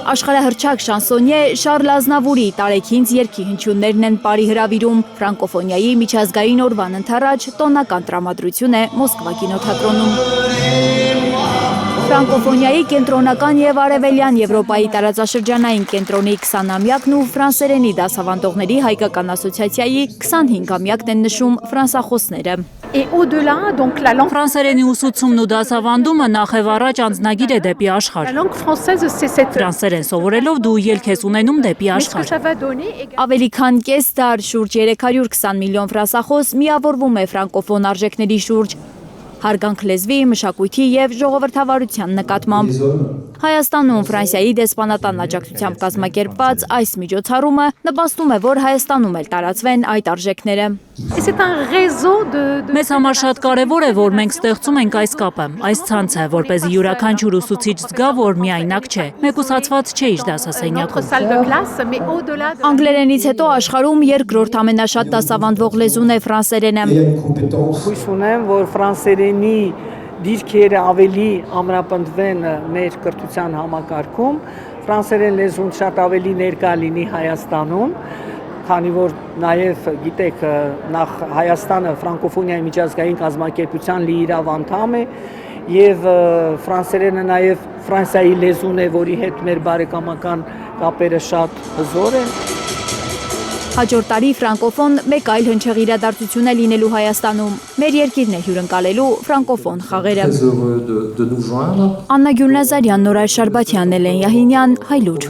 Աշխարհահռչակ շանսոնյե Շարլ Ազնավուրի տարեքինց երգի հնչյուններն են բարի հրավիրում ֆրանկոֆոնիայի միջազգային օրվան ընթառաջ տոնական տրամադրություն է Մոսկվա կինոթատրոնում։ Ֆրանկոֆոնիայի կենտրոնական եւ արևելյան Եվրոպայի տարածաշրջանային կենտրոնի 20-ամյակն ու ֆրանսերենի դասավանդողների հայկական ասոցիացիայի 25-ամյակն են նշում ֆրանսախոսները։ Ֆրանսերենի ուսուցումն ու դասավանդումը նախ եւ առաջ անձնագիր է դեպի աշխարհ։ Ֆրանսերեն սովորելով դու ելք ես ունենում դեպի աշխարհ։ Ավելի քան կես դար շուրջ 320 միլիոն ֆրանսախոս միավորվում է ֆրանկոֆոն արժեքների շուրջ։ Հարգանք լեզվի, մշակույթի եւ ժողովրդավարության նկատմամբ։ Հայաստանում Ֆրանսիայի դեսպանատան աջակցությամբ կազմակերպված այս միջոցառումը նպաստում է, որ Հայաստանում էլ տարածվեն այդ արժեքները։ Մեզ համար շատ կարևոր է, որ մենք ստեղծում ենք այս կապը, այս ցանցը, որպեսզի յուրաքանչյուր ուսուցիչ զգա, որ միայնակ չէ, մեկուսացված չէ իր դասասենյակում։ Անգլերենից հետո աշխարհում երկրորդ ամենաշատ դասավանդվող լեզուն է ֆրանսերենը։ Հույս ունեմ, որ ֆրանսերենի դիրքերը ավելի ամրապնդվեն մեր կրթության համակարգում, ֆրանսերեն լեզուն շատ ավելի ներկա լինի Հայաստանում, քանի որ նաև գիտեք, նախ Հայաստանը ֆրանկոֆոնիայի միջազգային կազմակերպության լիիրավ անդամ է եւ ֆրանսերենը նաև Ֆրանսիայի լեզուն է, որի հետ մեր բարեկամական կապերը շատ հզոր են։ Հաջորդ տարի ֆրանկոֆոն մեկ այլ հնչեղ իրադարձություն է լինելու Հայաստանում։ Մեր երկիրն է հյուրընկալելու ֆրանկոֆոն խաղերը։ Աննա Գյուլնազարյան, Նորայր Շարբաթյան, Էլեն Յահինյան, Հայլուր։